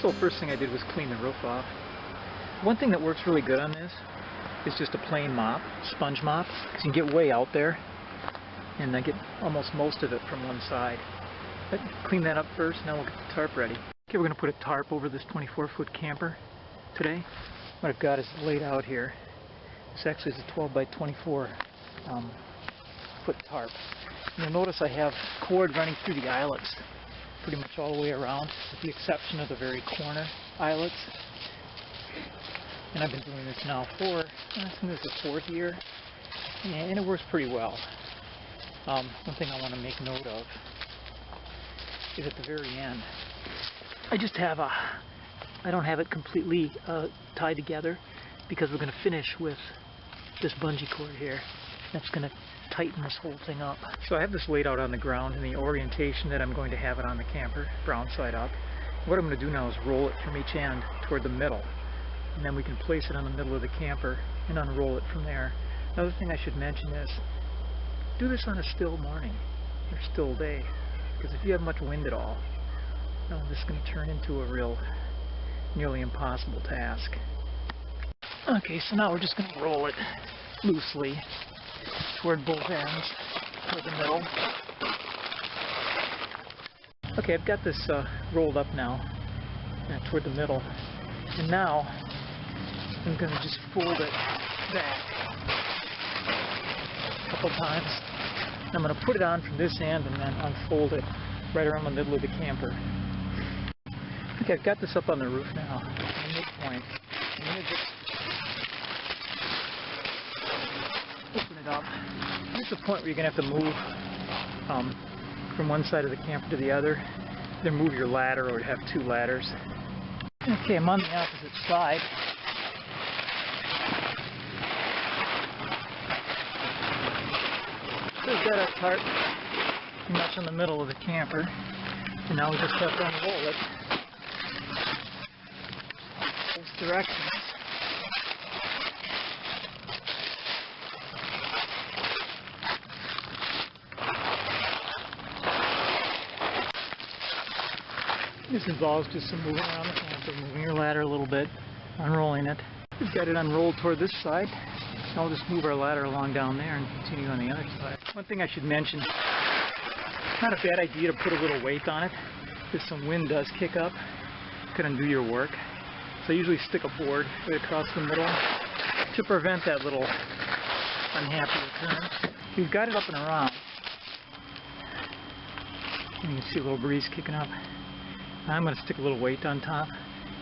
So first thing I did was clean the roof off. One thing that works really good on this is just a plain mop, sponge mop, because you can get way out there, and I get almost most of it from one side. But clean that up first, now we'll get the tarp ready. Okay, we're going to put a tarp over this 24-foot camper today. What I've got is laid out here. This actually is a 12 by 24 foot tarp. You'll notice I have cord running through the eyelets pretty much all the way around, with the exception of the very corner eyelets. And I've been doing this now for, I think this is the 4th year, and it works pretty well. One thing I want to make note of is at the very end, I don't have it completely tied together, because we're going to finish with this bungee cord here. That's going to tighten this whole thing up. So I have this laid out on the ground in the orientation that I'm going to have it on the camper, brown side up. What I'm going to do now is roll it from each end toward the middle, and then we can place it on the middle of the camper and unroll it from there. Another thing I should mention is, do this on a still morning or still day, because if you have much wind at all, this is going to turn into a real nearly impossible task. Okay, so now we're just going to roll it loosely toward both ends, toward the middle. Okay, I've got this rolled up now, toward the middle. And now, I'm going to just fold it back a couple times. I'm going to put it on from this end and then unfold it right around the middle of the camper. Okay, I've got this up on the roof now, at the midpoint. I'm going to just open it up. Here's the point where you're going to have to move from one side of the camper to the other. Either move your ladder or have 2 ladders. Okay, I'm on the opposite side. So we've got our tarp pretty much in the middle of the camper, and now we just have to unroll it both directions. This involves just some moving around the camper, moving your ladder a little bit, unrolling it. We've got it unrolled toward this side. Now we'll just move our ladder along down there and continue on the other side. One thing I should mention, it's not a bad idea to put a little weight on it. If some wind does kick up, it could undo your work. So I usually stick a board right across the middle to prevent that little unhappy occurrence. We've got it up and around. And you can see a little breeze kicking up. I'm going to stick a little weight on top.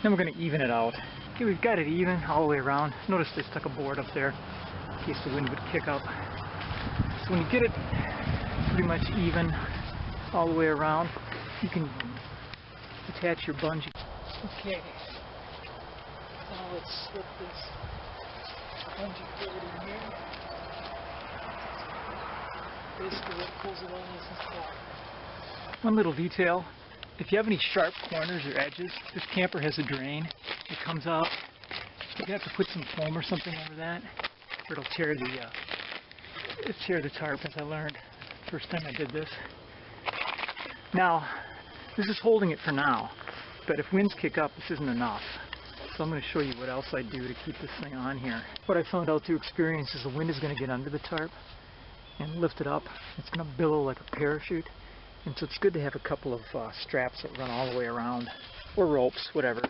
Then we're going to even it out. Okay, we've got it even all the way around. Notice they stuck a board up there in case the wind would kick up. So when you get it pretty much even all the way around, you can attach your bungee. Okay, now let's slip this bungee cord in here. Basically what pulls it on is this bar. One little detail. If you have any sharp corners or edges, this camper has a drain. It comes out. You have to put some foam or something over that, or it'll tear the tarp, as I learned first time I did this. Now, this is holding it for now, but if winds kick up, this isn't enough. So I'm going to show you what else I do to keep this thing on here. What I found out through experience is the wind is going to get under the tarp and lift it up. It's going to billow like a parachute. And so it's good to have a couple of straps that run all the way around, or ropes, whatever.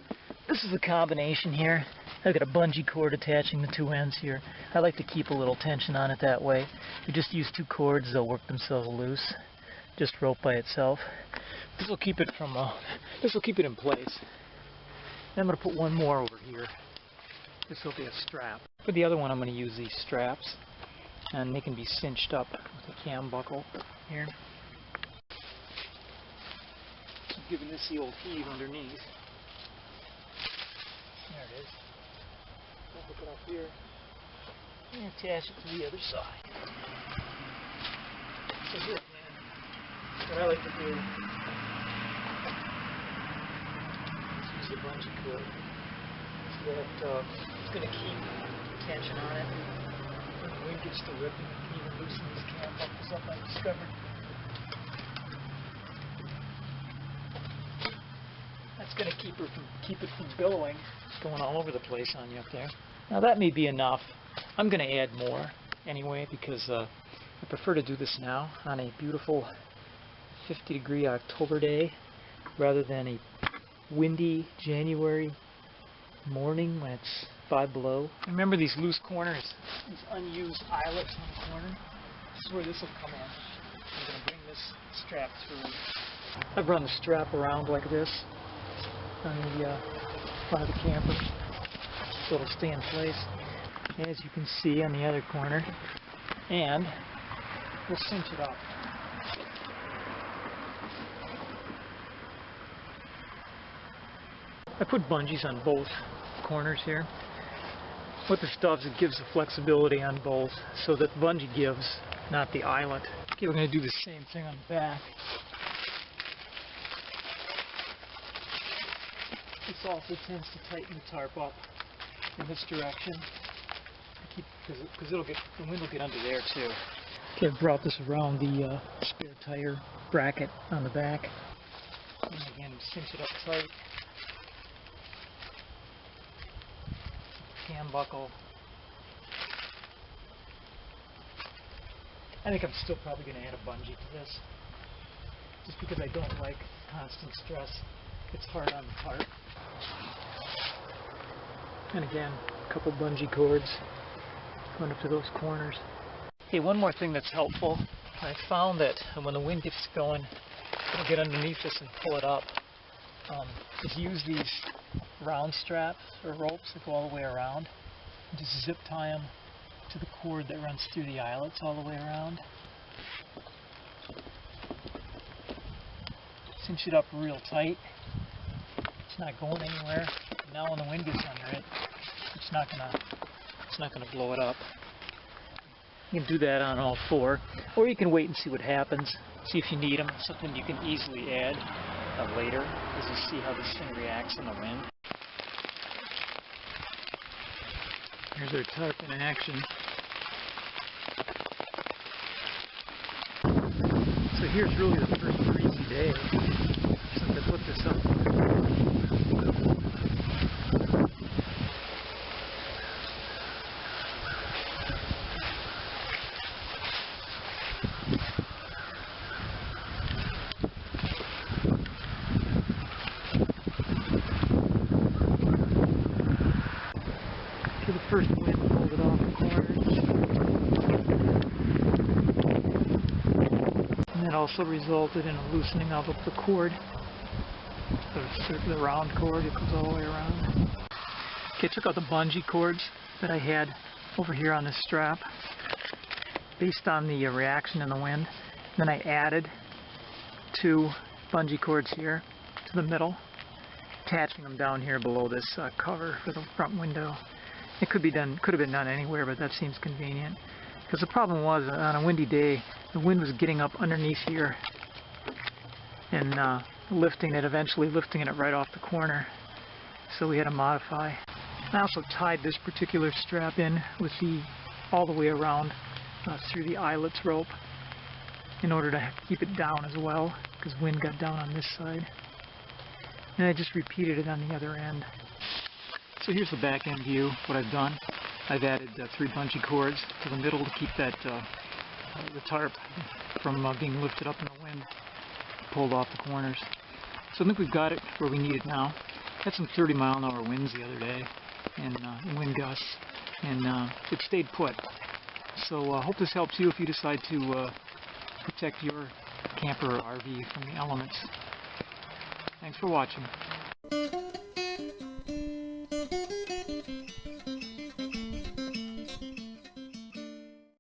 This is a combination here. I've got a bungee cord attaching the 2 ends here. I like to keep a little tension on it that way. If you just use 2 cords, they'll work themselves loose. Just rope by itself. This will keep it in place. And I'm going to put one more over here. This will be a strap. For the other one, I'm going to use these straps, and they can be cinched up with a cam buckle here. Giving this the old heave underneath. There it is. I'll hook it up here and attach it to the other side. So here, what I like to do is use the bungee cord so that it's going to keep tension on it. When the wind gets to ripping, you can even loosen these cam buckles up, I discovered. That's It's going to keep it from billowing, going all over the place on you up there. Now that may be enough. I'm going to add more anyway because I prefer to do this now on a beautiful 50-degree October day rather than a windy January morning when it's 5 below. Remember these loose corners, these unused eyelets on the corner? This is where this will come in. I'm going to bring this strap through. I've run the strap around like this on the front of the camper so it'll stay in place, as you can see on the other corner, and we'll cinch it up. I put bungees on both corners here. What this does, it gives the flexibility on both so that the bungee gives, not the eyelet. Okay, we're going to do the same thing on the back. This also tends to tighten the tarp up in this direction, because the wind will get under there too. Okay, I've brought this around the spare tire bracket on the back. And again, cinch it up tight. Cam buckle. I think I'm still probably going to add a bungee to this, just because I don't like constant stress. It's hard on the tarp. And again, a couple bungee cords going up to those corners. Hey, one more thing that's helpful. I found that when the wind gets going, it'll get underneath this and pull it up. Just use these round straps or ropes that go all the way around. And just zip tie them to the cord that runs through the eyelets all the way around. Cinch it up real tight. It's not going anywhere. Now when the wind gets under it, it's not gonna blow it up. You can do that on all four, or you can wait and see what happens. See if you need them. Something you can easily add later, as you see how this thing reacts in the wind. Here's our tarp in action. So here's really the first breezy day since I put this up. The first wind pulled it off the corners. And that also resulted in a loosening of the cord. The round cord, it goes all the way around. Okay, I took out the bungee cords that I had over here on this strap based on the reaction in the wind. Then I added 2 bungee cords here to the middle, attaching them down here below this cover for the front window. It could have been done anywhere, but that seems convenient. Because the problem was, on a windy day, the wind was getting up underneath here and eventually lifting it right off the corner. So we had to modify. I also tied this particular strap in with all the way around through the eyelets rope in order to keep it down as well, because wind got down on this side. And I just repeated it on the other end. So here's the back end view, what I've done. I've added 3 bungee cords to the middle to keep that the tarp from being lifted up in the wind, pulled off the corners. So I think we've got it where we need it now. Had some 30-mile-an-hour winds the other day, and wind gusts, and it stayed put. So I hope this helps you if you decide to protect your camper or RV from the elements. Thanks for watching.